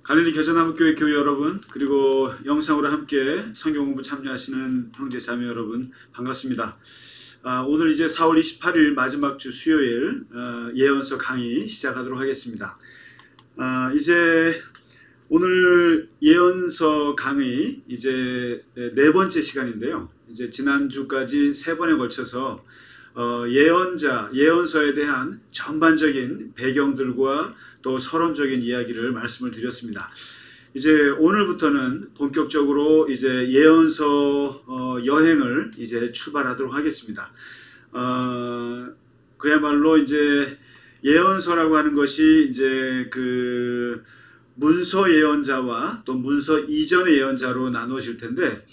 갈릴리 겨자나무교회 교회 여러분, 그리고 영상으로 함께 성경 공부 참여하시는 형제 자매 여러분 반갑습니다. 오늘 이제 4월 28일 마지막 주 수요일 예언서 강의 시작하도록 하겠습니다. 이제 오늘 예언서 강의 이제 네 번째 시간인데요. 이제 지난주까지 세 번에 걸쳐서 예언서에 대한 전반적인 배경들과 또 서론적인 이야기를 말씀을 드렸습니다. 이제 오늘부터는 본격적으로 이제 예언서 여행을 이제 출발하도록 하겠습니다. 그야말로 이제 예언서라고 하는 것이 이제 그 문서 예언자와 또 문서 이전의 예언자로 나누어질 텐데,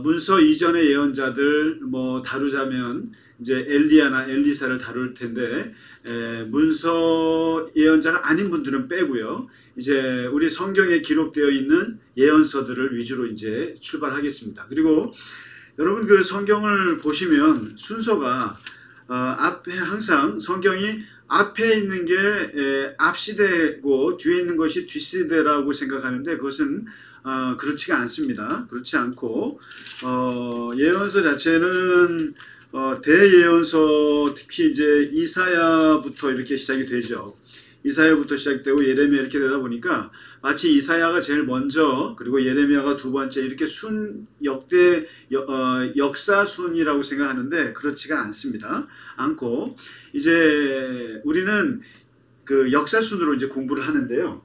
문서 이전의 예언자들 뭐 다루자면 이제 엘리야나 엘리사를 다룰 텐데, 문서 예언자가 아닌 분들은 빼고요. 이제 우리 성경에 기록되어 있는 예언서들을 위주로 이제 출발하겠습니다. 그리고 여러분 그 성경을 보시면 순서가 앞에 항상 성경이 앞에 있는 게 앞시대고 뒤에 있는 것이 뒷시대라고 생각하는데, 그것은 그렇지가 않습니다. 그렇지 않고 예언서 자체는 대예언서, 특히 이제 이사야부터 이렇게 시작이 되죠. 이사야부터 시작되고 예레미야 이렇게 되다 보니까 마치 이사야가 제일 먼저, 그리고 예레미야가 두 번째, 이렇게 역사순이라고 생각하는데 그렇지가 않고 이제 우리는 그 역사순으로 이제 공부를 하는데요.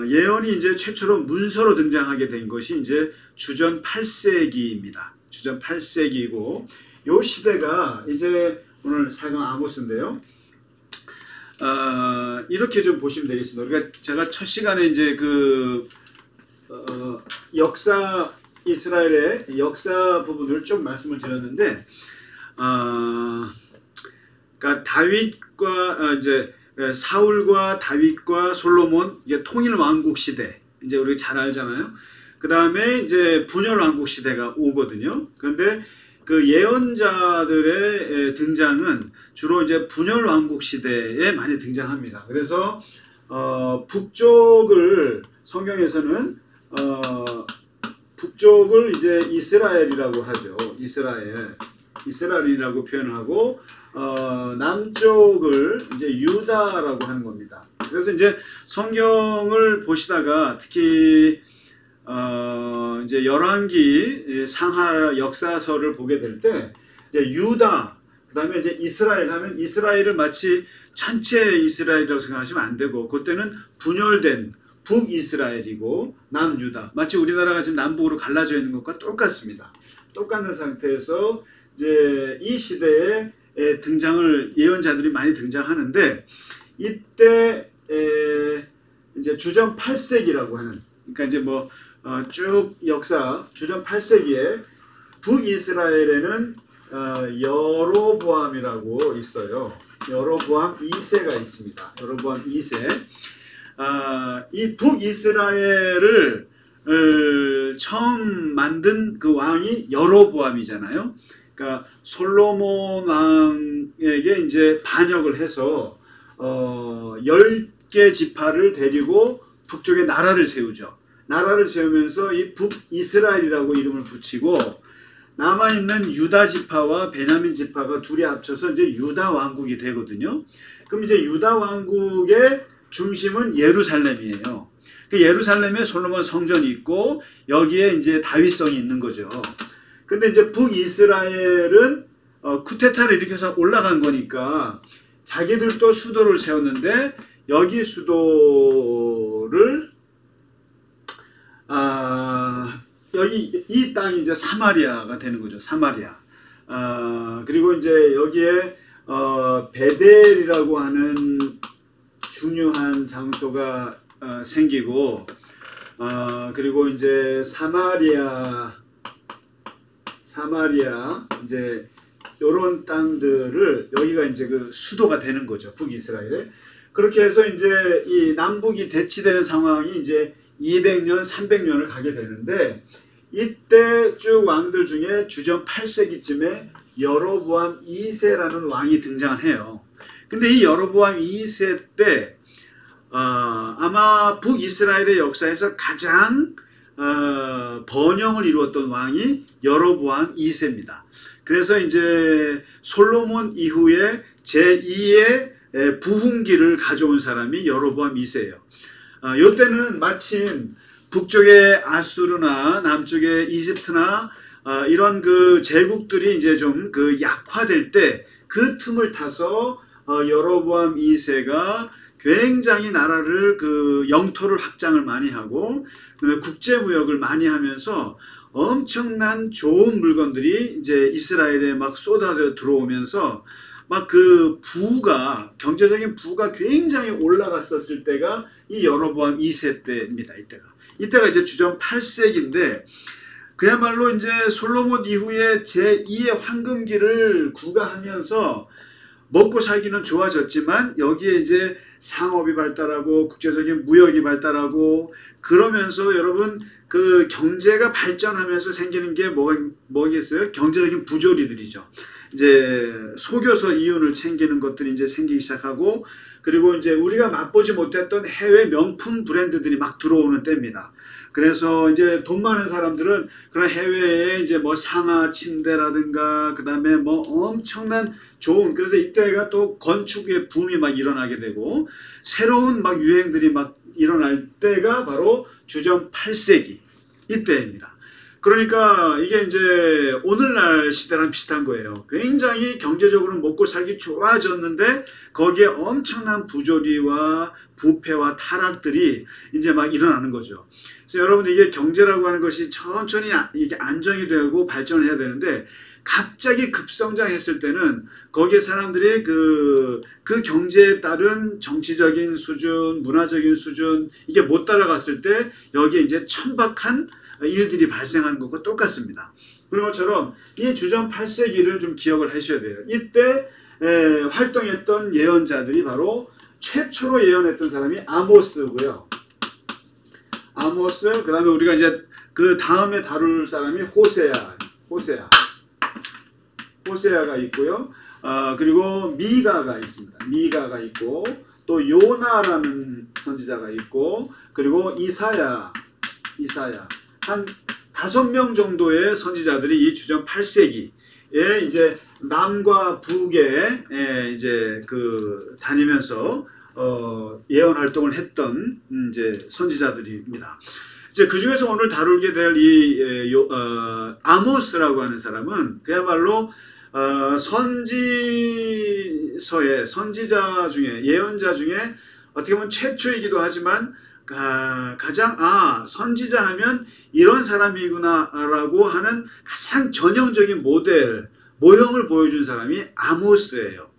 예언이 이제 최초로 문서로 등장하게 된 것이 이제 주전 8세기입니다. 주전 8세기이고, 요 시대가 이제 오늘 사강 아모스인데요. 이렇게 좀 보시면 되겠습니다. 그러니까 제가 첫 시간에 이제 그 이스라엘의 역사 부분을 좀 말씀을 드렸는데, 그러니까 다윗과 이제 사울과 다윗과 솔로몬, 이게 통일 왕국 시대, 이제 우리 잘 알잖아요. 그 다음에 이제 분열 왕국 시대가 오거든요. 그런데 그 예언자들의 등장은 주로 이제 분열 왕국 시대에 많이 등장합니다. 그래서 북쪽을 성경에서는 북쪽을 이제 이스라엘이라고 하죠. 이스라엘이라고 표현하고, 남쪽을 이제 유다라고 하는 겁니다. 그래서 이제 성경을 보시다가 특히 이제 열왕기 상하 역사서를 보게 될 때 이제 유다, 그다음에 이제 이스라엘 하면 이스라엘을 마치 전체 이스라엘이라고 생각하시면 안 되고, 그때는 분열된 북이스라엘이고 남유다, 마치 우리나라가 지금 남북으로 갈라져 있는 것과 똑같습니다. 똑같은 상태에서 이제 이 시대에 등장을 예언자들이 많이 등장하는데, 이때 이제 주전 8세기라고 하는, 그러니까 이제 뭐 쭉 역사 주전 8세기에 북이스라엘에는 여로보암이라고 있어요. 여로보암 2세가 있습니다. 여로보암 2세. 이 북이스라엘을 처음 만든 그 왕이 여로보암이잖아요. 그러니까 솔로몬 왕에게 이제 반역을 해서 10개 지파를 데리고 북쪽에 나라를 세우죠. 나라를 세우면서 이 북이스라엘이라고 이름을 붙이고, 남아있는 유다 지파와 베냐민 지파가 둘이 합쳐서 이제 유다 왕국이 되거든요. 그럼 이제 유다 왕국의 중심은 예루살렘이에요. 그 예루살렘에 솔로몬 성전이 있고, 여기에 이제 다윗성이 있는 거죠. 근데 이제 북이스라엘은 쿠데타를 일으켜서 올라간 거니까 자기들도 수도를 세웠는데, 여기 수도를 여기 이 땅이 이제 사마리아가 되는 거죠. 사마리아. 그리고 이제 여기에 베델이라고 하는 중요한 장소가 생기고, 그리고 이제 사마리아 이제 이런 땅들을, 여기가 이제 그 수도가 되는 거죠. 북이스라엘에. 그렇게 해서 이제 이 남북이 대치되는 상황이 이제 200년, 300년을 가게 되는데, 이때 쭉 왕들 중에 주전 8세기쯤에 여로보암 2세라는 왕이 등장을 해요. 근데 이 여로보암 2세 때 아마 북이스라엘의 역사에서 가장 번영을 이루었던 왕이 여로보암 2세입니다. 그래서 이제 솔로몬 이후에 제2의 부흥기를 가져온 사람이 여로보암 2세예요. 이때는 마침 북쪽의 아수르나 남쪽의 이집트나 이런 그 제국들이 이제 좀 그 약화될 때 그 틈을 타서 여로보암 2세가 굉장히 나라를 그 영토를 확장을 많이 하고 그다음에 국제 무역을 많이 하면서 엄청난 좋은 물건들이 이제 이스라엘에 막 쏟아져 들어오면서 막 그 부가 경제적인 부가 굉장히 올라갔었을 때가 이 여로보암 2세 때입니다. 이때가 이제 주전 8세기인데 그야말로 이제 솔로몬 이후에 제2의 황금기를 구가하면서 먹고 살기는 좋아졌지만 여기에 이제 상업이 발달하고 국제적인 무역이 발달하고 그러면서 여러분 그 경제가 발전하면서 생기는 게 뭐겠어요? 경제적인 부조리들이죠. 이제 속여서 이윤을 챙기는 것들이 이제 생기기 시작하고 그리고 이제 우리가 맛보지 못했던 해외 명품 브랜드들이 막 들어오는 때입니다. 그래서 이제 돈 많은 사람들은 그런 해외에 이제 뭐 상하 침대라든가 그다음에 뭐 엄청난 좋은 그래서 이때가 또 건축의 붐이 막 일어나게 되고 새로운 막 유행들이 막 일어날 때가 바로 주전 8세기 이때입니다. 그러니까 이게 이제 오늘날 시대랑 비슷한 거예요. 굉장히 경제적으로 먹고 살기 좋아졌는데 거기에 엄청난 부조리와 부패와 타락들이 이제 막 일어나는 거죠. 그래서 여러분 이게 경제라고 하는 것이 천천히 이게 안정이 되고 발전을 해야 되는데 갑자기 급성장했을 때는 거기에 사람들이 그 경제에 따른 정치적인 수준, 문화적인 수준 이게 못 따라갔을 때 여기에 이제 천박한 일들이 발생하는 것과 똑같습니다. 그런 것처럼 이 주전 8세기를 좀 기억을 하셔야 돼요. 이때 활동했던 예언자들이 바로 최초로 예언했던 사람이 아모스고요. 아모스, 그 다음에 우리가 이제 그 다음에 다룰 사람이 호세아가 있고요. 그리고 미가가 있습니다. 미가가 있고 또 요나라는 선지자가 있고 그리고 이사야 한 5명 정도의 선지자들이 이 주전 8세기에 이제 남과 북에 이제 그 다니면서 예언 활동을 했던 이제 선지자들입니다. 이제 그 중에서 오늘 다루게 될 이 아모스라고 하는 사람은 그야말로 선지서의 선지자 중에 예언자 중에 어떻게 보면 최초이기도 하지만 가장 선지자 하면 이런 사람이구나라고 하는 가장 전형적인 모형을 보여준 사람이 아모스예요.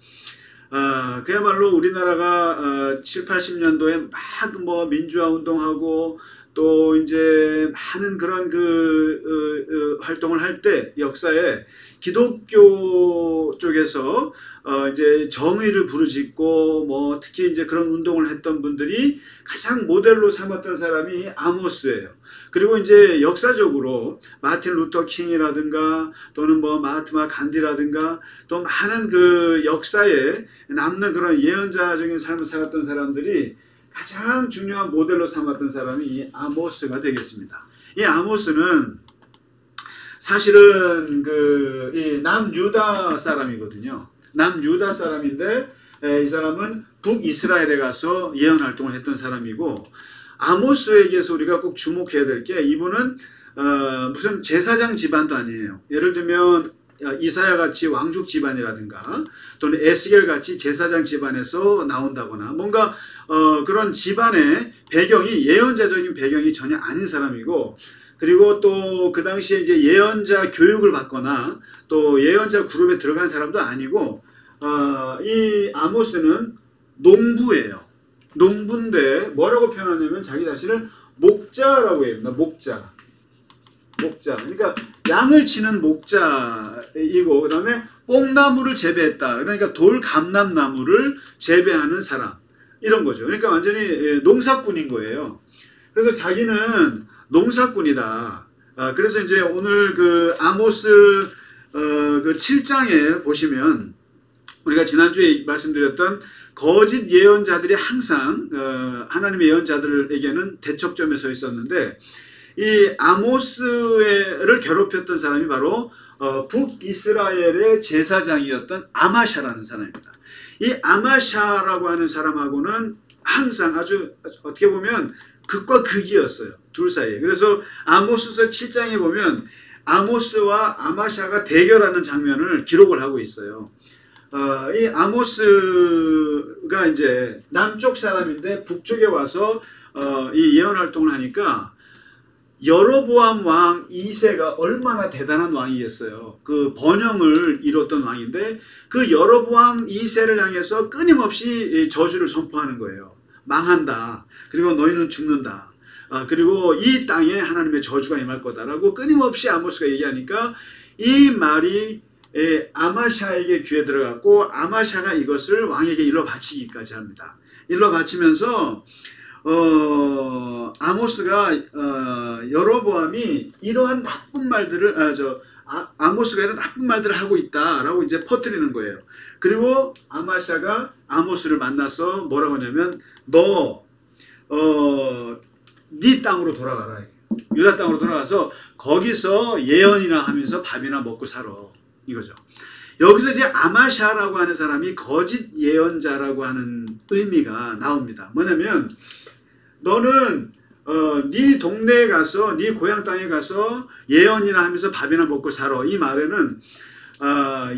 그야말로 우리나라가 7, 80년도에 막 뭐 민주화 운동하고 또 이제 많은 그런 활동을 할 때 역사에 기독교 쪽에서 이제 정의를 부르짖고 뭐 특히 이제 그런 운동을 했던 분들이 가장 모델로 삼았던 사람이 아모스예요. 그리고 이제 역사적으로 마틴 루터 킹이라든가 또는 뭐 마하트마 간디라든가 또 많은 그 역사에 남는 그런 예언자적인 삶을 살았던 사람들이 가장 중요한 모델로 삼았던 사람이 이 아모스가 되겠습니다. 이 아모스는 사실은 이 남유다 사람이거든요. 남유다 사람인데 이 사람은 북이스라엘에 가서 예언 활동을 했던 사람이고 아모스에게서 우리가 꼭 주목해야 될 게 이분은 무슨 제사장 집안도 아니에요. 예를 들면 이사야 같이 왕족 집안이라든가 또는 에스겔 같이 제사장 집안에서 나온다거나 뭔가 그런 집안의 배경이 예언자적인 배경이 전혀 아닌 사람이고 그리고 또 그 당시에 이제 예언자 교육을 받거나 또 예언자 그룹에 들어간 사람도 아니고 이 아모스는 농부예요. 농부인데 뭐라고 표현하냐면 자기 자신을 목자라고 해요. 목자. 그러니까 양을 치는 목자이고 그 다음에 뽕나무를 재배했다. 그러니까 돌감람나무를 재배하는 사람. 이런 거죠. 그러니까 완전히 농사꾼인 거예요. 그래서 자기는 농사꾼이다. 그래서 이제 오늘 그 아모스 그 7장에 보시면 우리가 지난주에 말씀드렸던 거짓 예언자들이 항상 하나님의 예언자들에게는 대척점에 서 있었는데 이 아모스를 괴롭혔던 사람이 바로 북이스라엘의 제사장이었던 아마샤라는 사람입니다. 이 아마샤라고 하는 사람하고는 항상 아주 어떻게 보면 극과 극이었어요. 둘 사이에. 그래서 아모스서 7장에 보면 아모스와 아마샤가 대결하는 장면을 기록을 하고 있어요. 이 아모스가 이제 남쪽 사람인데 북쪽에 와서 이 예언 활동을 하니까 여로보암 왕 2세가 얼마나 대단한 왕이겠어요. 그 번영을 이뤘던 왕인데 그 여로보암 2세를 향해서 끊임없이 저주를 선포하는 거예요. 망한다. 그리고 너희는 죽는다. 그리고 이 땅에 하나님의 저주가 임할 거다라고 끊임없이 아모스가 얘기하니까 이 말이 아마샤에게 귀에 들어갔고 아마샤가 이것을 왕에게 일러 바치기까지 합니다. 일러 바치면서 아모스가 여로보암이 이러한 나쁜 말들을 아모스가 이런 나쁜 말들을 하고 있다라고 이제 퍼뜨리는 거예요. 그리고 아마샤가 아모스를 만나서 뭐라고 하냐면 너 네 땅으로 돌아가라. 유다 땅으로 돌아가서 거기서 예언이나 하면서 밥이나 먹고 살아. 이거죠. 여기서 이제 아마샤라고 하는 사람이 거짓 예언자라고 하는 의미가 나옵니다. 뭐냐면 너는 네 동네에 가서 네 고향 땅에 가서 예언이나 하면서 밥이나 먹고 살아. 이 말에는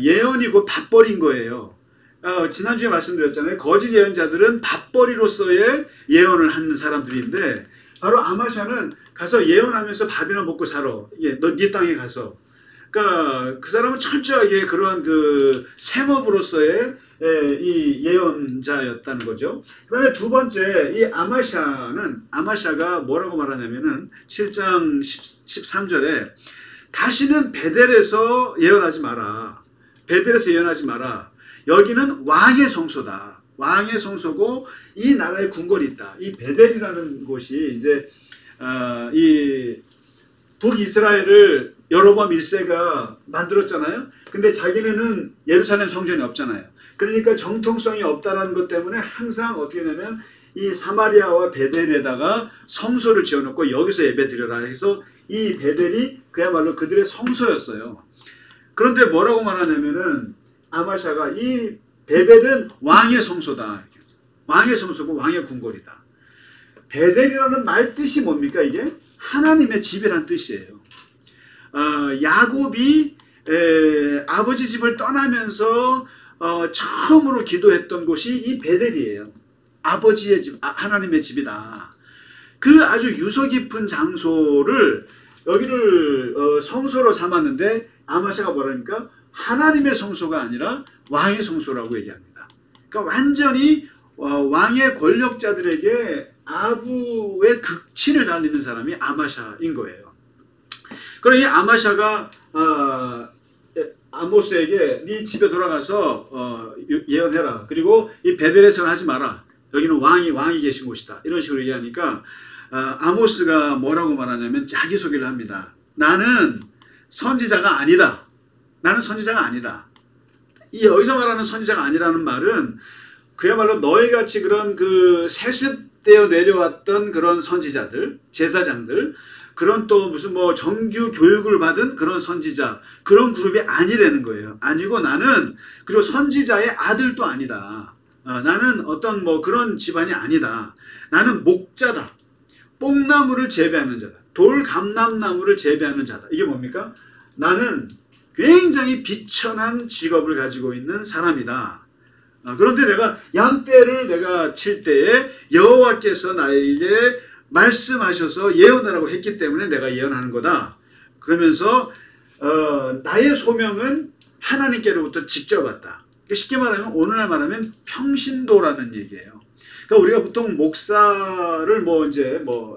예언이고 밥벌이인 거예요. 지난주에 말씀드렸잖아요. 거짓 예언자들은 밥벌이로서의 예언을 하는 사람들인데 바로 아마샤는 가서 예언하면서 밥이나 먹고 살아. 너 네 땅에 가서. 그러니까 그 사람은 철저하게 그러한 그 생업으로서의 이 예언자였다는 거죠. 그다음에 두 번째 이 아마샤가 뭐라고 말하냐면은 7장 13절에 다시는 베델에서 예언하지 마라. 베델에서 예언하지 마라. 여기는 왕의 성소다. 왕의 성소고 이 나라에 궁궐이 있다. 이 베델이라는 곳이 이제 이 북이스라엘을 여로보암 1세가 만들었잖아요. 근데 자기네는 예루살렘 성전이 없잖아요. 그러니까 정통성이 없다는 것 때문에 항상 어떻게 되냐면 이 사마리아와 베델에다가 성소를 지어놓고 여기서 예배 드려라 해서 이 베델이 그야말로 그들의 성소였어요. 그런데 뭐라고 말하냐면은 아마샤가 이 베델은 왕의 성소다. 왕의 성소고 왕의 궁궐이다. 베델이라는 말 뜻이 뭡니까 이게? 하나님의 집이란 뜻이에요. 야곱이 아버지 집을 떠나면서 처음으로 기도했던 곳이 이 베델이에요. 아버지의 집, 하나님의 집이다. 그 아주 유서 깊은 장소를 여기를 성소로 삼았는데 아마샤가 뭐라니까? 하나님의 성소가 아니라 왕의 성소라고 얘기합니다. 그러니까 완전히 왕의 권력자들에게 아부의 극치를 달리는 사람이 아마샤인 거예요. 그러니 아마샤가 아모스에게 네 집에 돌아가서 예언해라. 그리고 이 베델에서는 하지 마라. 여기는 왕이 계신 곳이다. 이런 식으로 얘기하니까 아모스가 뭐라고 말하냐면 자기소개를 합니다. 나는 선지자가 아니다. 나는 선지자가 아니다. 여기서 말하는 선지자가 아니라는 말은 그야말로 너희같이 그런 그 세습되어 내려왔던 그런 선지자들, 제사장들, 그런 또 무슨 뭐 정규 교육을 받은 그런 선지자, 그런 그룹이 아니라는 거예요. 아니고 나는 그리고 선지자의 아들도 아니다. 나는 어떤 뭐 그런 집안이 아니다. 나는 목자다. 뽕나무를 재배하는 자다. 돌감람나무를 재배하는 자다. 이게 뭡니까? 나는 굉장히 비천한 직업을 가지고 있는 사람이다. 그런데 내가 양떼를 내가 칠 때에 여호와께서 나에게 말씀하셔서 예언하라고 했기 때문에 내가 예언하는 거다. 그러면서 나의 소명은 하나님께로부터 직접 왔다. 쉽게 말하면 오늘날 말하면 평신도라는 얘기예요. 그러니까 우리가 보통 목사를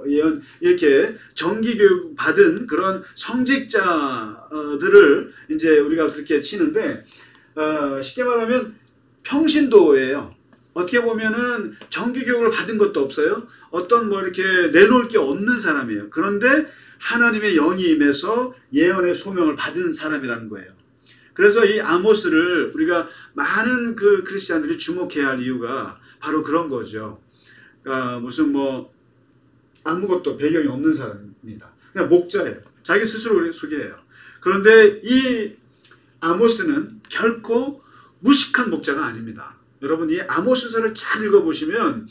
예언 이렇게 정기 교육 받은 그런 성직자들을 이제 우리가 그렇게 치는데 쉽게 말하면 평신도예요. 어떻게 보면은 정기 교육을 받은 것도 없어요. 어떤 뭐 이렇게 내놓을 게 없는 사람이에요. 그런데 하나님의 영이 임해서 예언의 소명을 받은 사람이라는 거예요. 그래서 이 아모스를 우리가 많은 그 크리스찬들이 주목해야 할 이유가 바로 그런 거죠. 그러니까 무슨 뭐 아무것도 배경이 없는 사람입니다. 그냥 목자예요. 자기 스스로 소개해요. 그런데 이 아모스는 결코 무식한 목자가 아닙니다. 여러분 이 아모스서를 잘 읽어보시면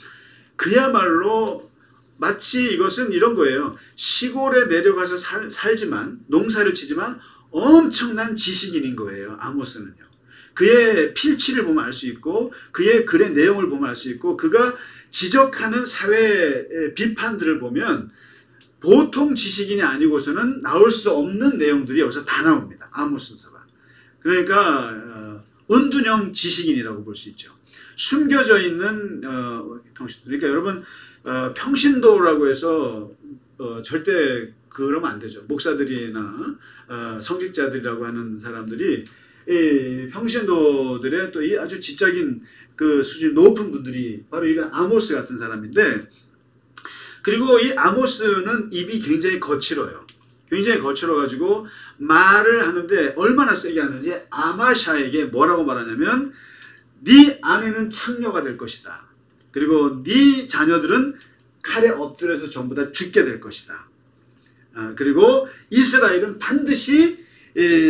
그야말로 마치 이것은 이런 거예요. 시골에 내려가서 살지만 농사를 치지만 엄청난 지식인인 거예요. 아모스는요. 그의 필치를 보면 알 수 있고 그의 글의 내용을 보면 알 수 있고 그가 지적하는 사회 비판들을 보면 보통 지식인이 아니고서는 나올 수 없는 내용들이 여기서 다 나옵니다. 아모스서가. 그러니까 은둔형 지식인이라고 볼 수 있죠. 숨겨져 있는 평신도. 그러니까 여러분 평신도라고 해서 절대 그러면 안 되죠. 목사들이나 성직자들이라고 하는 사람들이 이 평신도들의 또 이 아주 지적인 그 수준 높은 분들이 바로 이런 아모스 같은 사람인데, 그리고 이 아모스는 입이 굉장히 거칠어요. 굉장히 거칠어가지고 말을 하는데 얼마나 세게 하는지 아마샤에게 뭐라고 말하냐면 네 아내는 창녀가 될 것이다. 그리고 네 자녀들은 칼에 엎드려서 전부 다 죽게 될 것이다. 그리고 이스라엘은 반드시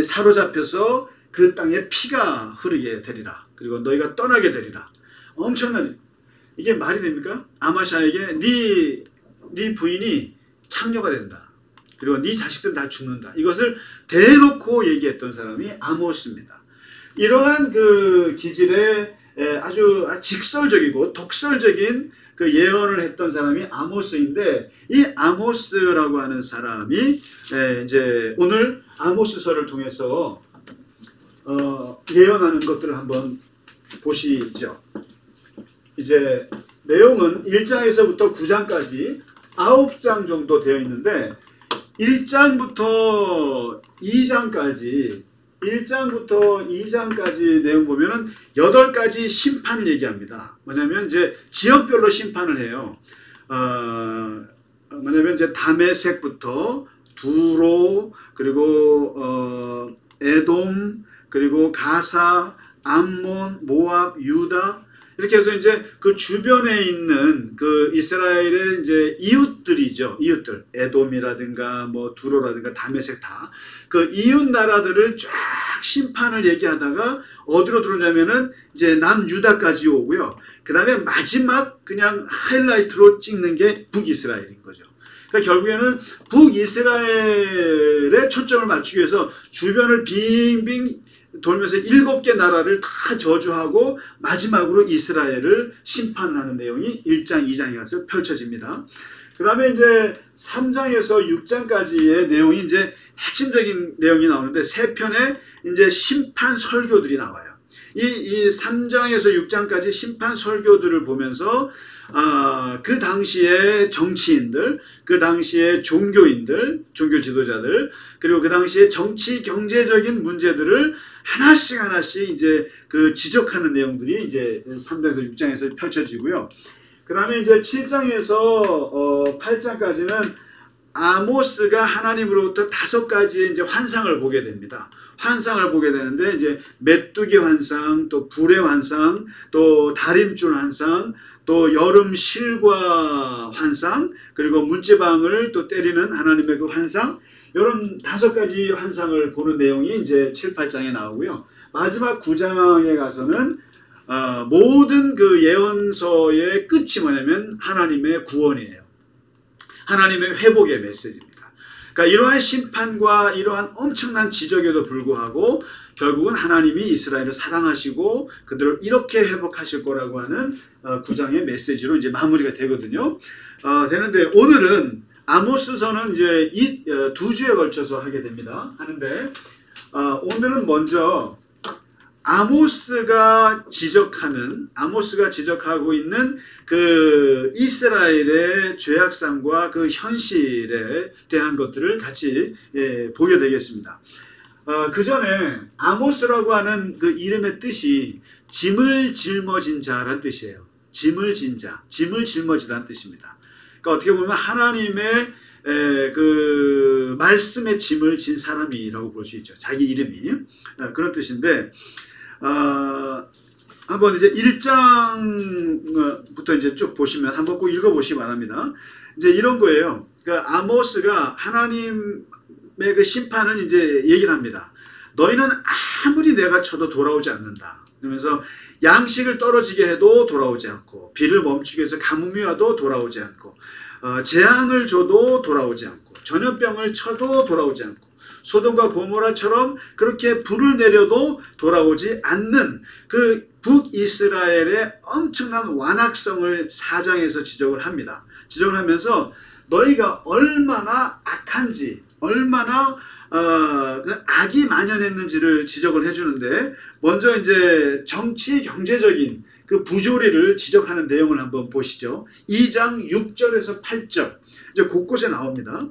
사로잡혀서 그 땅에 피가 흐르게 되리라. 그리고 너희가 떠나게 되리라. 엄청난, 이게 말이 됩니까? 아마샤에게 네 부인이 창녀가 된다. 그리고 네 자식들은 다 죽는다. 이것을 대놓고 얘기했던 사람이 아모스입니다. 이러한 그 기질의 아주 직설적이고 독설적인 그 예언을 했던 사람이 아모스인데, 이 아모스라고 하는 사람이 이제 오늘 아모스서를 통해서 예언하는 것들을 한번 보시죠. 이제 내용은 1장에서부터 9장까지 9장 정도 되어 있는데 1장부터 2장까지 내용 보면은 8가지 심판을 얘기합니다. 뭐냐면 이제 지역별로 심판을 해요. 뭐냐면 이제 다메섹부터 두로, 그리고 에돔, 그리고 가사, 암몬, 모압, 유다, 이렇게 해서 이제 그 주변에 있는 그 이스라엘의 이제 이웃들이죠. 이웃들. 에돔이라든가 뭐 두로라든가 다메섹 다. 그 이웃 나라들을 쫙 심판을 얘기하다가 어디로 들어오냐면은 이제 남유다까지 오고요. 그 다음에 마지막 그냥 하이라이트로 찍는 게 북이스라엘인 거죠. 그러니까 결국에는 북이스라엘에 초점을 맞추기 위해서 주변을 빙빙 돌면서 7개 나라를 다 저주하고 마지막으로 이스라엘을 심판하는 내용이 1장, 2장에 가서 펼쳐집니다. 그 다음에 이제 3장에서 6장까지의 내용이 이제 핵심적인 내용이 나오는데 3편의 이제 심판 설교들이 나와요. 이 3장에서 6장까지 심판 설교들을 보면서 그 당시에 정치인들, 그 당시에 종교인들, 종교 지도자들, 그리고 그 당시에 정치 경제적인 문제들을 하나씩 이제 그 지적하는 내용들이 이제 3장에서 6장에서 펼쳐지고요. 그 다음에 이제 7장에서 8장까지는 아모스가 하나님으로부터 5가지의 이제 환상을 보게 됩니다. 환상을 보게 되는데 이제 메뚜기 환상, 또 불의 환상, 또 다림줄 환상, 또 여름 실과 환상, 그리고 문지방을 또 때리는 하나님의 그 환상, 이런 5가지 환상을 보는 내용이 이제 7, 8장에 나오고요. 마지막 9장에 가서는 모든 그 예언서의 끝이 뭐냐면 하나님의 구원이에요. 하나님의 회복의 메시지입니다. 그러니까 이러한 심판과 이러한 엄청난 지적에도 불구하고 결국은 하나님이 이스라엘을 사랑하시고 그들을 이렇게 회복하실 거라고 하는 9장의 메시지로 이제 마무리가 되거든요. 되는데 오늘은 아모스서는 이제 이 2주에 걸쳐서 하게 됩니다. 하는데 오늘은 먼저 아모스가 지적하고 있는 그 이스라엘의 죄악상과 그 현실에 대한 것들을 같이 보게 되겠습니다. 그 전에 아모스라고 하는 그 이름의 뜻이 짐을 짊어진 자라는 뜻이에요. 짐을 진 자, 짐을 짊어지다는 뜻입니다. 그러니까 어떻게 보면 하나님의 그 말씀의 짐을 진 사람이라고 볼 수 있죠. 자기 이름이 그런 뜻인데 한번 이제 1장부터 이제 쭉 보시면 한번 꼭 읽어보시기 바랍니다. 이제 이런 거예요. 그러니까 아모스가 하나님의 그 심판을 이제 얘기를 합니다. 너희는 아무리 내가 쳐도 돌아오지 않는다. 그러면서 양식을 떨어지게 해도 돌아오지 않고 비를 멈추게 해서 가뭄이 와도 돌아오지 않고 재앙을 줘도 돌아오지 않고 전염병을 쳐도 돌아오지 않고 소돔과 고모라처럼 그렇게 불을 내려도 돌아오지 않는 그 북이스라엘의 엄청난 완악성을 4장에서 지적을 합니다. 지적을 하면서 너희가 얼마나 악한지 얼마나 그 악이 만연했는지를 지적을 해주는데 먼저 이제 정치 경제적인 그 부조리를 지적하는 내용을 한번 보시죠. 2장 6절에서 8절 이제 곳곳에 나옵니다.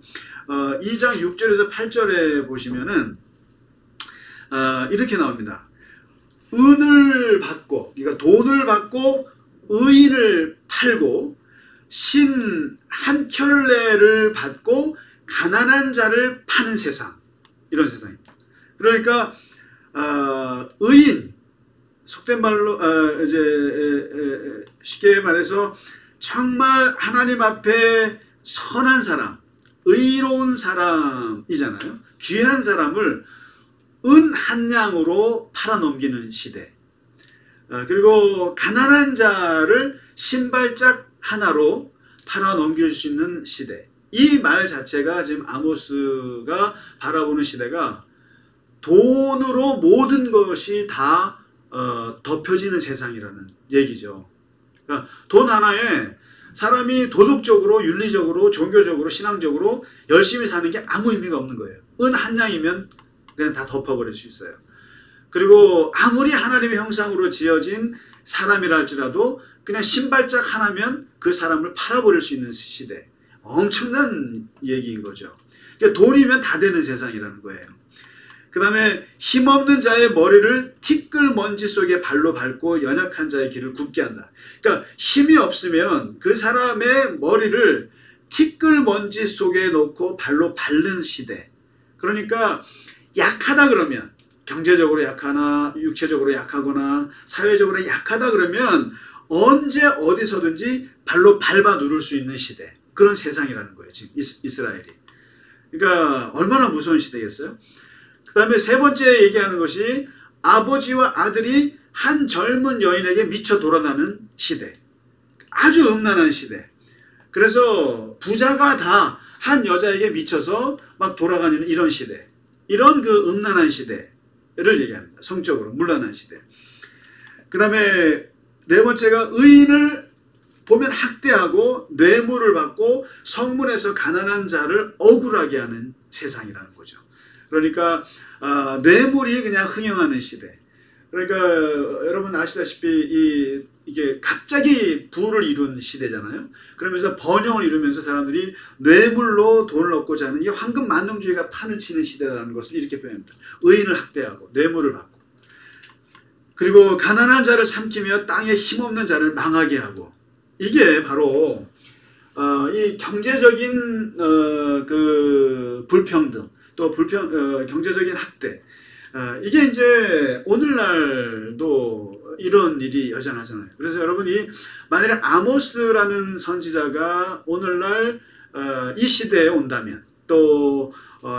2장 6절에서 8절에 보시면은 이렇게 나옵니다. 은을 받고 그러니까 돈을 받고 의인을 팔고 신 한 켤레를 받고 가난한 자를 파는 세상 이런 세상입니다. 그러니까 의인 속된 말로 이제 쉽게 말해서 정말 하나님 앞에 선한 사람, 의로운 사람이잖아요. 귀한 사람을 은 한 양으로 팔아넘기는 시대. 그리고 가난한 자를 신발짝 하나로 팔아넘길 수 있는 시대. 이 말 자체가 지금 아모스가 바라보는 시대가 돈으로 모든 것이 다 덮여지는 세상이라는 얘기죠. 그러니까 돈 하나에 사람이 도덕적으로, 윤리적으로, 종교적으로, 신앙적으로 열심히 사는 게 아무 의미가 없는 거예요. 은 한 양이면 그냥 다 덮어버릴 수 있어요. 그리고 아무리 하나님의 형상으로 지어진 사람이라 할지라도 그냥 신발짝 하나면 그 사람을 팔아버릴 수 있는 시대. 엄청난 얘기인 거죠. 그러니까 돈이면 다 되는 세상이라는 거예요. 그 다음에 힘없는 자의 머리를 티끌먼지 속에 발로 밟고 연약한 자의 길을 굽게 한다. 그러니까 힘이 없으면 그 사람의 머리를 티끌먼지 속에 놓고 발로 밟는 시대. 그러니까 약하다 그러면 경제적으로 약하나 육체적으로 약하거나 사회적으로 약하다 그러면 언제 어디서든지 발로 밟아 누를 수 있는 시대. 그런 세상이라는 거예요. 지금 이스라엘이. 그러니까 얼마나 무서운 시대겠어요? 그 다음에 세 번째 얘기하는 것이 아버지와 아들이 한 젊은 여인에게 미쳐 돌아가는 시대. 아주 음란한 시대. 그래서 부자가 다 한 여자에게 미쳐서 막 돌아가는 이런 시대. 이런 그 음란한 시대를 얘기합니다. 성적으로 문란한 시대. 그 다음에 네 번째가 의인을 보면 학대하고 뇌물을 받고 성문에서 가난한 자를 억울하게 하는 세상이라는 거죠. 그러니까 뇌물이 그냥 흥행하는 시대. 그러니까 여러분 아시다시피 이게 갑자기 부를 이룬 시대잖아요. 그러면서 번영을 이루면서 사람들이 뇌물로 돈을 얻고자 하는 이 황금 만능주의가 판을 치는 시대라는 것을 이렇게 표현합니다. 의인을 학대하고 뇌물을 받고 그리고 가난한 자를 삼키며 땅에 힘없는 자를 망하게 하고 이게 바로 이 경제적인 그 불평등 또 경제적인 학대 이게 이제 오늘날도 이런 일이 여전하잖아요. 그래서 여러분이 만약에 아모스라는 선지자가 오늘날 이 시대에 온다면 또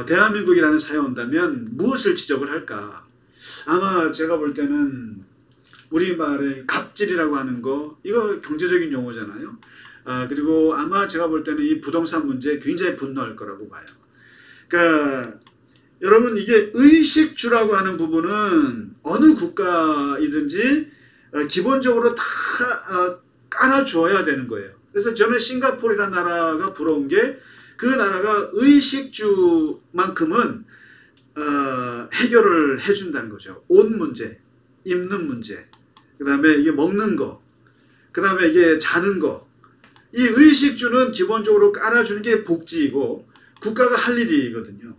대한민국이라는 사회에 온다면 무엇을 지적을 할까? 아마 제가 볼 때는 우리말의 갑질이라고 하는 거 이거 경제적인 용어잖아요. 그리고 아마 제가 볼 때는 이 부동산 문제에 굉장히 분노할 거라고 봐요. 그러니까 여러분 이게 의식주라고 하는 부분은 어느 국가이든지 기본적으로 다 깔아줘야 되는 거예요. 그래서 저는 싱가포르라는 나라가 부러운 게 그 나라가 의식주만큼은 해결을 해준다는 거죠. 옷 문제, 입는 문제, 그 다음에 이게 먹는 거, 그 다음에 이게 자는 거. 이 의식주는 기본적으로 깔아주는 게 복지이고 국가가 할 일이거든요.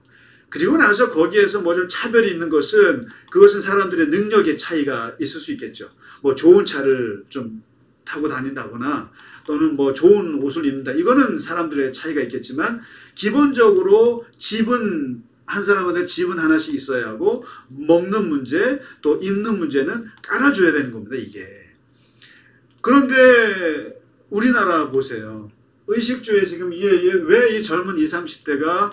그리고 나서 거기에서 뭐 좀 차별이 있는 것은 그것은 사람들의 능력의 차이가 있을 수 있겠죠. 뭐 좋은 차를 좀 타고 다닌다거나 또는 뭐 좋은 옷을 입는다. 이거는 사람들의 차이가 있겠지만 기본적으로 집은 한 사람한테 집은 하나씩 있어야 하고 먹는 문제 또 입는 문제는 깔아줘야 되는 겁니다. 이게. 그런데 우리나라 보세요. 의식주에 지금 왜 이 젊은 20, 30대가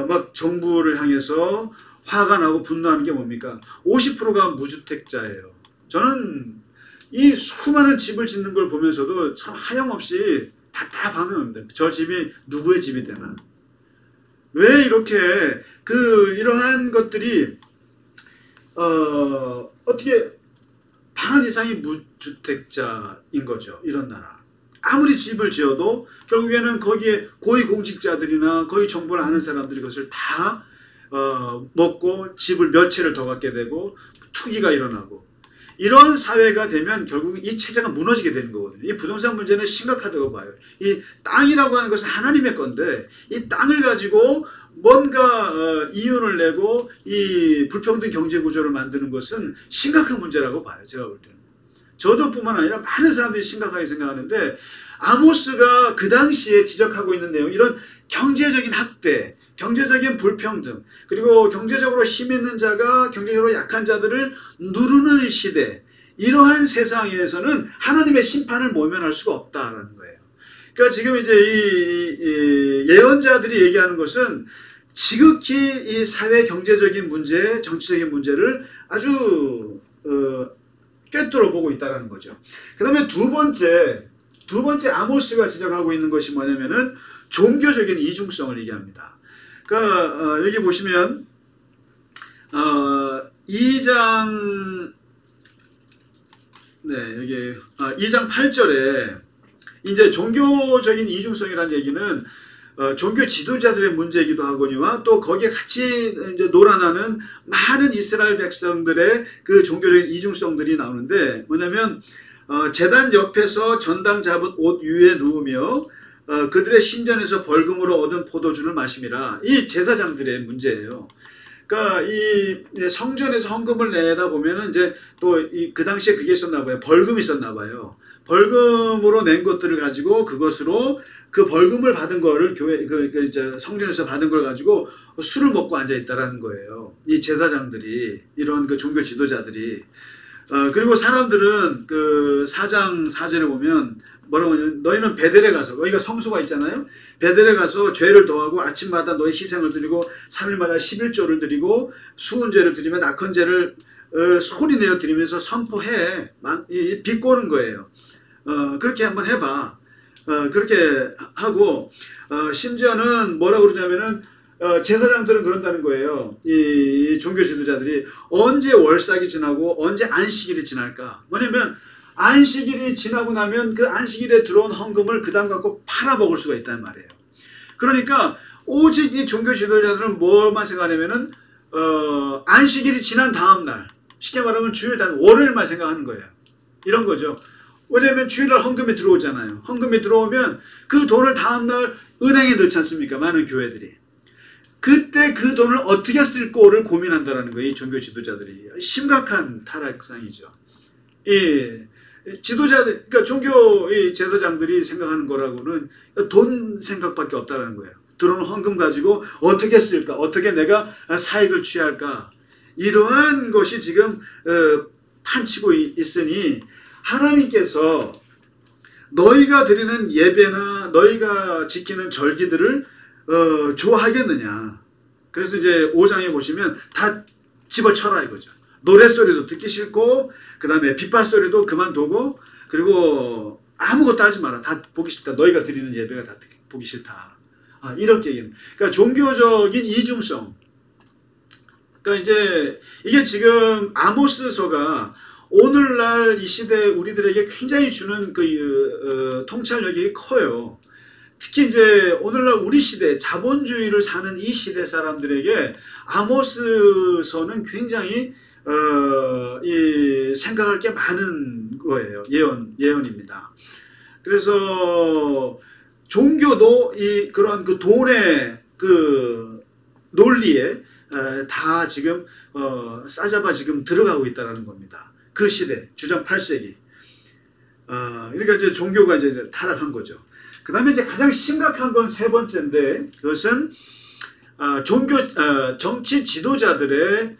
막 정부를 향해서 화가 나고 분노하는 게 뭡니까? 50%가 무주택자예요. 저는 이 수많은 집을 짓는 걸 보면서도 참 하염없이 답답하면 저 집이 누구의 집이 되나? 왜 이렇게 이러한 것들이 어떻게 반 이상이 무주택자인 거죠. 이런 나라. 아무리 집을 지어도 결국에는 거기에 고위공직자들이나 거기 정보를 아는 사람들이 그것을 다 먹고 집을 몇 채를 더 갖게 되고 투기가 일어나고 이런 사회가 되면 결국 이 체제가 무너지게 되는 거거든요. 이 부동산 문제는 심각하다고 봐요. 이 땅이라고 하는 것은 하나님의 건데 이 땅을 가지고 뭔가 이윤을 내고 이 불평등 경제 구조를 만드는 것은 심각한 문제라고 봐요. 제가 볼 때는. 저도 뿐만 아니라 많은 사람들이 심각하게 생각하는데 아모스가 그 당시에 지적하고 있는 내용 이런 경제적인 학대, 경제적인 불평등 그리고 경제적으로 힘 있는 자가 경제적으로 약한 자들을 누르는 시대 이러한 세상에서는 하나님의 심판을 모면할 수가 없다라는 거예요. 그러니까 지금 이제 이 예언자들이 얘기하는 것은 지극히 이 사회 경제적인 문제, 정치적인 문제를 아주 꿰뚫어 보고 있다는 거죠. 그 다음에 두 번째 아모스가 지적하고 있는 것이 뭐냐면은 종교적인 이중성을 얘기합니다. 그러니까 여기 보시면 2장 8절에 이제 종교적인 이중성이라는 얘기는 종교 지도자들의 문제이기도 하거니와 또 거기에 같이 이제 놀아나는 많은 이스라엘 백성들의 그 종교적인 이중성들이 나오는데 뭐냐면 제단 옆에서 전당 잡은 옷 위에 누우며 그들의 신전에서 벌금으로 얻은 포도주를 마심이라. 이 제사장들의 문제예요. 그러니까 이 성전에서 헌금을 내다 보면은 이제 또 그 당시에 그게 있었나 봐요. 벌금이 있었나 봐요. 벌금으로 낸 것들을 가지고 그것으로 그 벌금을 받은 거를 이제 성전에서 받은 걸 가지고 술을 먹고 앉아 있다라는 거예요. 이 제사장들이 이런 그 종교 지도자들이 그리고 사람들은 그 4장 4절에 보면 뭐라고 하냐면 너희는 베델에 가서 여기가 성소가 있잖아요. 베델에 가서 죄를 더하고 아침마다 너희 희생을 드리고 3일마다 11조를 드리고 수은제를 드리면 낙헌제를 소리내어 드리면서 선포해 비꼬는 거예요. 그렇게 한번 해봐. 그렇게 하고 심지어는 뭐라고 그러냐면은 제사장들은 그런다는 거예요. 이 종교 지도자들이 언제 월삭이 지나고 언제 안식일이 지날까? 뭐냐면 안식일이 지나고 나면 그 안식일에 들어온 헌금을 그 다음 갖고 팔아먹을 수가 있다는 말이에요. 그러니까 오직 이 종교 지도자들은 뭐만 생각하냐면은 안식일이 지난 다음 날 쉽게 말하면 주일 단 월요일만 생각하는 거예요. 이런 거죠. 왜냐하면 주일날 헌금이 들어오잖아요. 헌금이 들어오면 그 돈을 다음날 은행에 넣지 않습니까? 많은 교회들이. 그때 그 돈을 어떻게 쓸 거를 고민한다는 거예요. 이 종교 지도자들이. 심각한 타락상이죠. 이 지도자들, 그러니까 종교 이 제사장들이 생각하는 거라고는 돈 생각밖에 없다는 거예요. 들어오는 헌금 가지고 어떻게 쓸까? 어떻게 내가 사익을 취할까? 이러한 것이 지금 판치고 있으니 하나님께서 너희가 드리는 예배나 너희가 지키는 절기들을 좋아하겠느냐. 그래서 이제 5장에 보시면 다 집어쳐라 이거죠. 노랫소리도 듣기 싫고 그 다음에 빗발소리도 그만두고 그리고 아무것도 하지 마라. 다 보기 싫다. 너희가 드리는 예배가 다 보기 싫다. 이렇게 얘기합니다. 그러니까 종교적인 이중성. 그러니까 이제 이게 지금 아모스서가 오늘날 이 시대 우리들에게 굉장히 주는 그 통찰력이 커요. 특히 이제 오늘날 우리 시대 자본주의를 사는 이 시대 사람들에게 아모스서는 굉장히 이 생각할 게 많은 거예요. 예언입니다. 그래서 종교도 이 그런 그 돈의 그 논리에 다 지금 싸잡아 지금 들어가고 있다는 겁니다. 그 시대 주전 8세기 그러니까 이제 종교가 이제 타락한 거죠. 그 다음에 이제 가장 심각한 건 세 번째인데, 그것은 정치 지도자들의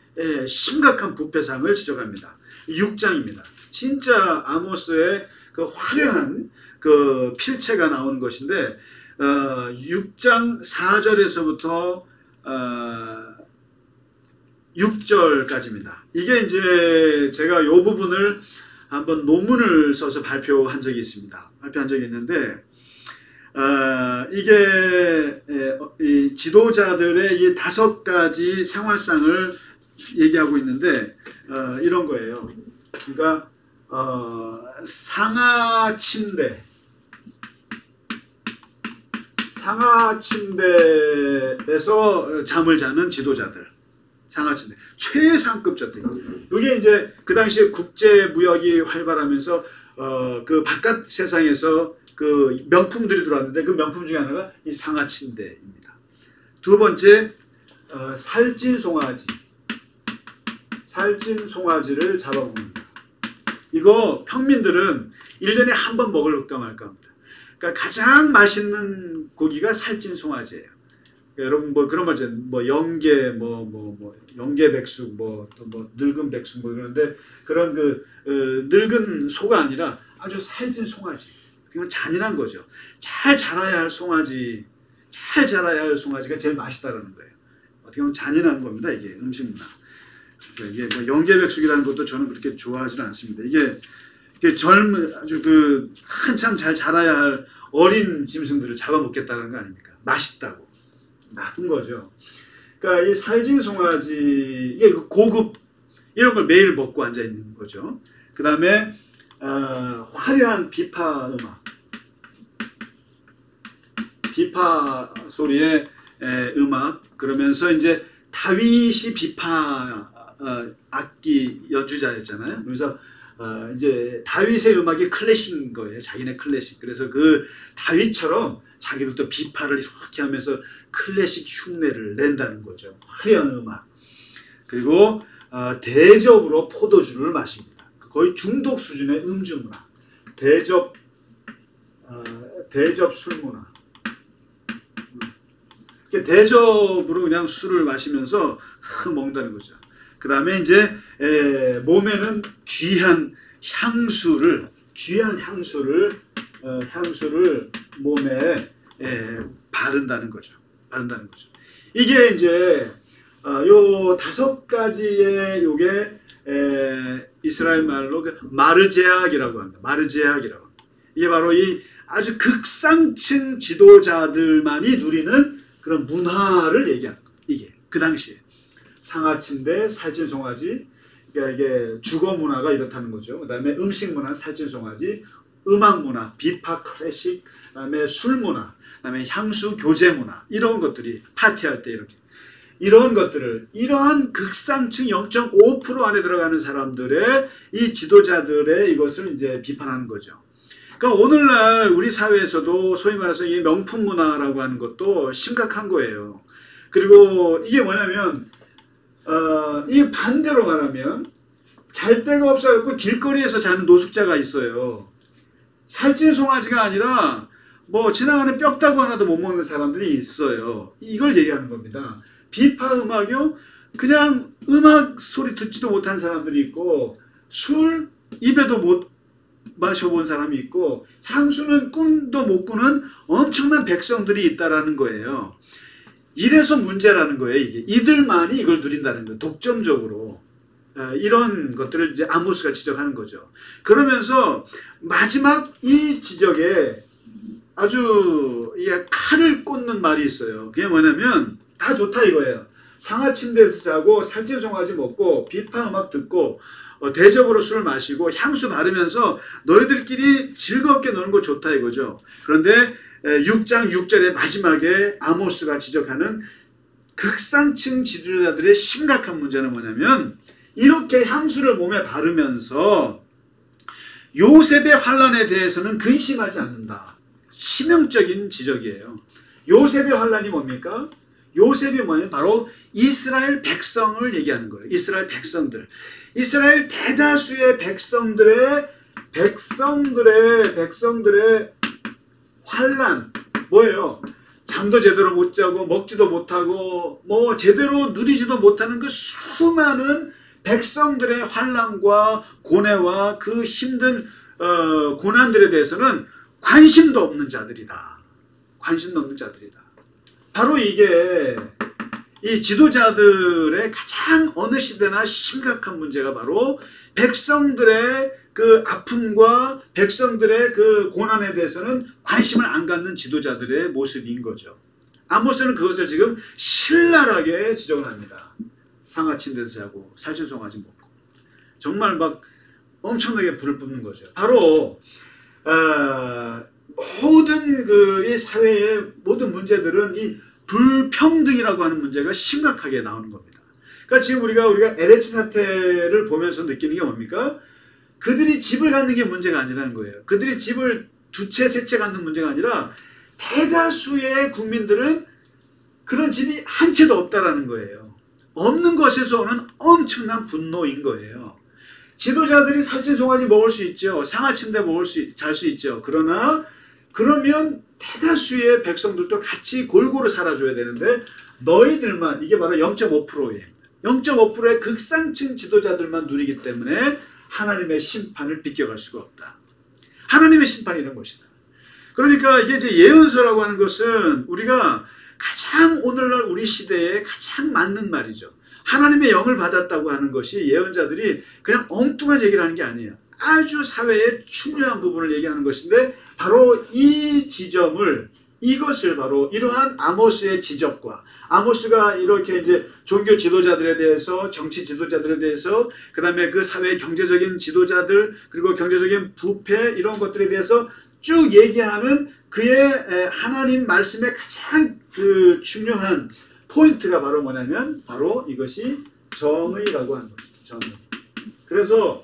심각한 부패상을 지적합니다. 6장입니다. 진짜 아모스의 그 화려한 그 필체가 나오는 것인데, 6장 4절에서부터 6절까지입니다. 이게 이제 제가 이 부분을 한번 논문을 써서 발표한 적이 있습니다. 발표한 적이 있는데, 이게 이 지도자들의 이 5가지 생활상을 얘기하고 있는데, 이런 거예요. 그러니까 상하 침대에서 잠을 자는 지도자들, 상하 침대 최상급자들. 이게 이제 그 당시에 국제 무역이 활발하면서 그 바깥 세상에서 그 명품들이 들어왔는데, 그 명품 중에 하나가 이 상하 침대입니다. 두 번째, 살찐 송아지를 잡아먹는다. 이거 평민들은 1년에 한 번 먹을까 말까 합니다. 그러니까 가장 맛있는 고기가 살찐 송아지예요. 그러니까 여러분 뭐 그런 말 있잖아요. 뭐 영계 영계 백숙 또 늙은 백숙 그러는데, 그런 그 늙은 소가 아니라 아주 살찐 송아지. 그건 잔인한 거죠. 잘 자라야 할 송아지가 제일 맛있다라는 거예요. 어떻게 보면 잔인한 겁니다. 이게 음식 문화. 그러니까 이게 뭐 영계백숙이라는 것도 저는 그렇게 좋아하지는 않습니다. 이게 아주 그 한참 잘 자라야 할 어린 짐승들을 잡아먹겠다는 거 아닙니까? 맛있다고. 나쁜 거죠. 그러니까 이 살찐 송아지, 이게 고급 이런 걸 매일 먹고 앉아 있는 거죠. 그 다음에 화려한 비파 음악, 비파 소리의 음악, 그러면서 이제 다윗이 비파 악기 연주자였잖아요. 그래서 이제 다윗의 음악이 클래식인 거예요. 자기네 클래식. 그래서 그 다윗처럼 자기도 또 비파를 이렇게 하면서 클래식 흉내를 낸다는 거죠. 화려한 음악. 그리고 대접으로 포도주를 마십니다. 거의 중독 수준의 음주 문화. 대접 술 문화. 대접으로 그냥 술을 마시면서 먹는다는 거죠. 그 다음에 이제 몸에는 귀한 향수를 몸에 바른다는 거죠. 이게 이제 요 5가지의 요게 이스라엘 말로 마르제악이라고 합니다. 이게 바로 이 아주 극상층 지도자들만이 누리는 그런 문화를 얘기하는 거예요. 이게 그 당시에 상하침대, 살찐 송아지, 그러니까 이게 주거 문화가 이렇다는 거죠. 그다음에 음식 문화, 살찐 송아지, 음악 문화, 비파 클래식, 그다음에 술 문화, 그다음에 향수 교제 문화, 이런 것들이 파티할 때 이런 것들을, 이러한 극상층 0.5% 안에 들어가는 사람들의 이 지도자들의 이것을 이제 비판하는 거죠. 그러니까 오늘날 우리 사회에서도 소위 말해서 이 명품 문화라고 하는 것도 심각한 거예요. 그리고 이게 뭐냐면 이 반대로 말하면 잘 데가 없어갖고 길거리에서 자는 노숙자가 있어요. 살찐 송아지가 아니라 뭐 지나가는 뼈다구 하나도 못 먹는 사람들이 있어요. 이걸 얘기하는 겁니다. 비파 음악이요? 그냥 음악 소리 듣지도 못한 사람들이 있고, 술 입에도 못 마셔본 사람이 있고, 향수는 꿈도 못 꾸는 엄청난 백성들이 있다라는 거예요. 이래서 문제라는 거예요. 이들만이 이걸 누린다는 거예요. 독점적으로. 이런 것들을 이제 아모스가 지적하는 거죠. 그러면서 마지막 이 지적에 아주 칼을 꽂는 말이 있어요. 그게 뭐냐면 다 좋다 이거예요. 상하 침대에서 자고 살찐 송아지 먹고 비파 음악 듣고 대접으로 술을 마시고 향수 바르면서 너희들끼리 즐겁게 노는 거 좋다 이거죠. 그런데 6장 6절의 마지막에 아모스가 지적하는 극상층 지도자들의 심각한 문제는 뭐냐면, 이렇게 향수를 몸에 바르면서 요셉의 환난에 대해서는 근심하지 않는다. 치명적인 지적이에요. 요셉의 환난이 뭡니까? 요셉이 뭐냐면 바로 이스라엘 백성을 얘기하는 거예요. 이스라엘 백성들. 이스라엘 대다수의 백성들의 백성들의 환난 뭐예요? 잠도 제대로 못 자고 먹지도 못하고 뭐 제대로 누리지도 못하는 그 수많은 백성들의 환난과 고뇌와 그 힘든 고난들에 대해서는 관심도 없는 자들이다. 관심도 없는 자들이다. 바로 이게 이 지도자들의 가장 어느 시대나 심각한 문제가 바로 백성들의 그 아픔과 백성들의 그 고난에 대해서는 관심을 안 갖는 지도자들의 모습인 거죠. 아모스는 그것을 지금 신랄하게 지적을 합니다. 상아침대에서 자고 살찐송아지 먹고 정말 막 엄청나게 불을 뿜는 거죠. 바로 모든 그 이 사회의 모든 문제들은 이 불평등이라고 하는 문제가 심각하게 나오는 겁니다. 그러니까 지금 우리가 LH 사태를 보면서 느끼는 게 뭡니까? 그들이 집을 갖는 게 문제가 아니라는 거예요. 그들이 집을 두 채, 세 채 갖는 문제가 아니라 대다수의 국민들은 그런 집이 한 채도 없다라는 거예요. 없는 것에서 오는 엄청난 분노인 거예요. 지도자들이 살찐송아지 먹을 수 있죠. 상하침대 잘 수 있죠. 그러면 대다수의 백성들도 같이 골고루 살아줘야 되는데 너희들만 이게 바로 0.5%예요. 0.5%의 극상층 지도자들만 누리기 때문에 하나님의 심판을 비껴갈 수가 없다. 하나님의 심판이 이런 것이다. 그러니까 이게 이제 예언서라고 하는 것은 우리가 가장 오늘날 우리 시대에 가장 맞는 말이죠. 하나님의 영을 받았다고 하는 것이 예언자들이 그냥 엉뚱한 얘기를 하는 게 아니에요. 아주 사회의 중요한 부분을 얘기하는 것인데 바로 이 지점을 이것을 바로 이러한 아모스의 지적과 아모스가 이렇게 이제 종교 지도자들에 대해서 정치 지도자들에 대해서 그다음에 그 사회 경제적인 지도자들 그리고 경제적인 부패 이런 것들에 대해서 쭉 얘기하는 그의 하나님 말씀의 가장 그 중요한 포인트가 바로 뭐냐면 바로 이것이 정의라고 하는 것입니다. 정의. 그래서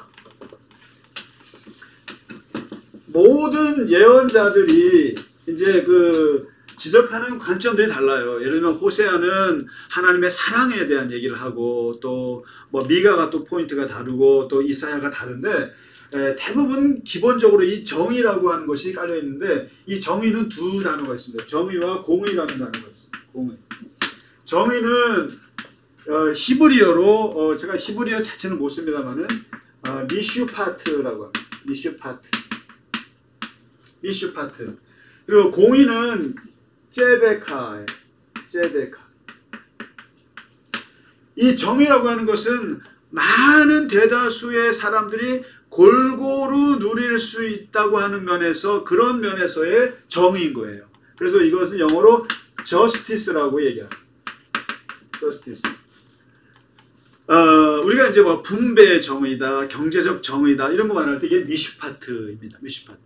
모든 예언자들이 이제 그 지적하는 관점들이 달라요. 예를 들면 호세아는 하나님의 사랑에 대한 얘기를 하고 또 뭐 미가가 또 포인트가 다르고 또 이사야가 다른데 대부분 기본적으로 이 정의라고 하는 것이 깔려 있는데 이 정의는 두 단어가 있습니다. 정의와 공의라는 단어가 있습니다. 공의. 정의는 히브리어로 제가 히브리어 자체는 못 씁니다만은 미슈파트라고 합니다. 미슈파트. 그리고 공의는 제데카예요. 제데카. 이 정의라고 하는 것은 많은 대다수의 사람들이 골고루 누릴 수 있다고 하는 면에서 그런 면에서의 정의인 거예요. 그래서 이것은 영어로 justice라고 얘기합니다. justice. 우리가 이제 뭐 분배의 정의다, 경제적 정의다 이런 거 말할 때 이게 미슈파트입니다. 미슈파트.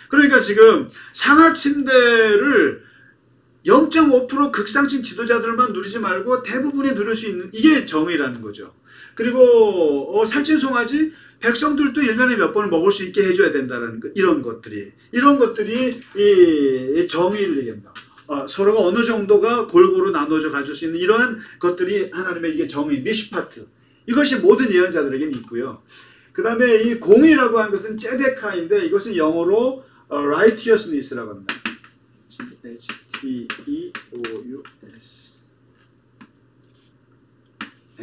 그러니까 지금 상하침대를 0.5% 극상층 지도자들만 누리지 말고 대부분이 누릴 수 있는 이게 정의라는 거죠. 그리고 살찐송아지 백성들도 1년에 몇 번을 먹을 수 있게 해줘야 된다는 거, 이런 것들이 이 정의를 얘기합니다. 서로가 어느 정도가 골고루 나눠져 가질 수 있는 이러한 것들이 하나님의 이게 정의, 미슈파트. 이것이 모든 예언자들에게는 있고요. 그 다음에 이 공의라고 하는 것은 제데카인데 이것은 영어로 righteousness라고 합니다. H-E-O-U-S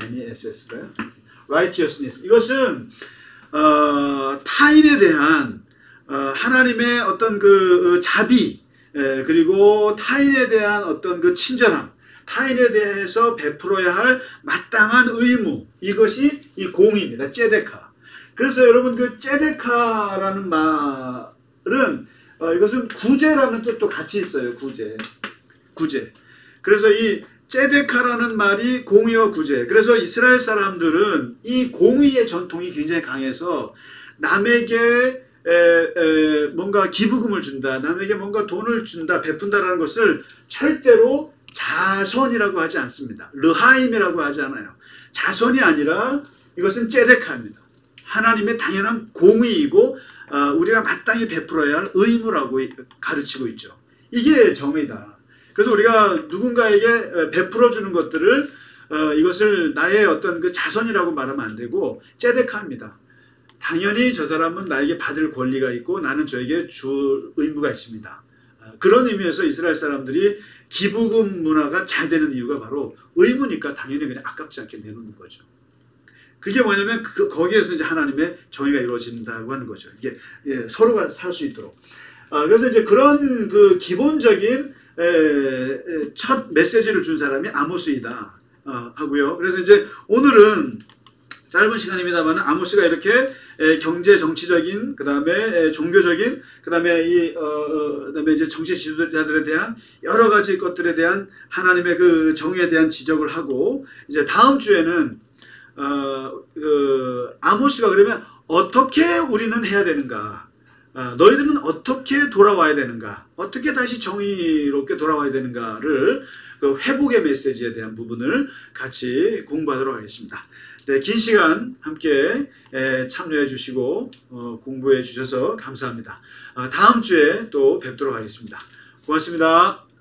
N-E-S-S가요? righteousness. 이것은 타인에 대한 하나님의 어떤 그 자비 그리고 타인에 대한 어떤 그 친절함, 타인에 대해서 베풀어야 할 마땅한 의무, 이것이 이 공의입니다. 제데카. 그래서 여러분 그 제데카라는 말은 이것은 구제라는 뜻도 같이 있어요. 구제. 그래서 이 제데카라는 말이 공의와 구제. 그래서 이스라엘 사람들은 이 공의의 전통이 굉장히 강해서 남에게 뭔가 기부금을 준다, 남에게 뭔가 돈을 준다, 베푼다라는 것을 절대로 자선이라고 하지 않습니다. 르하임이라고 하지 않아요. 자선이 아니라 이것은 제데카입니다. 하나님의 당연한 공의이고 우리가 마땅히 베풀어야 할 의무라고 가르치고 있죠. 이게 정의다. 그래서 우리가 누군가에게 베풀어주는 것들을 이것을 나의 어떤 그 자선이라고 말하면 안 되고 제데카입니다. 당연히 저 사람은 나에게 받을 권리가 있고 나는 저에게 줄 의무가 있습니다. 그런 의미에서 이스라엘 사람들이 기부금 문화가 잘 되는 이유가 바로 의무니까 당연히 그냥 아깝지 않게 내놓는 거죠. 그게 뭐냐면 거기에서 이제 하나님의 정의가 이루어진다고 하는 거죠. 이게 서로가 살 수 있도록. 그래서 이제 그런 그 기본적인 첫 메시지를 준 사람이 아모스이다 하고요. 그래서 이제 오늘은 짧은 시간입니다만 아모스가 이렇게 경제 정치적인 그다음에 종교적인 그다음에 그다음에 이제 정치 지도자들에 대한 여러 가지 것들에 대한 하나님의 그 정의에 대한 지적을 하고 이제 다음 주에는 아모스가 그러면 어떻게 우리는 해야 되는가? 너희들은 어떻게 돌아와야 되는가? 어떻게 다시 정의롭게 돌아와야 되는가를 그 회복의 메시지에 대한 부분을 같이 공부하도록 하겠습니다. 네, 긴 시간 함께 참여해 주시고 공부해 주셔서 감사합니다. 다음 주에 또 뵙도록 하겠습니다. 고맙습니다.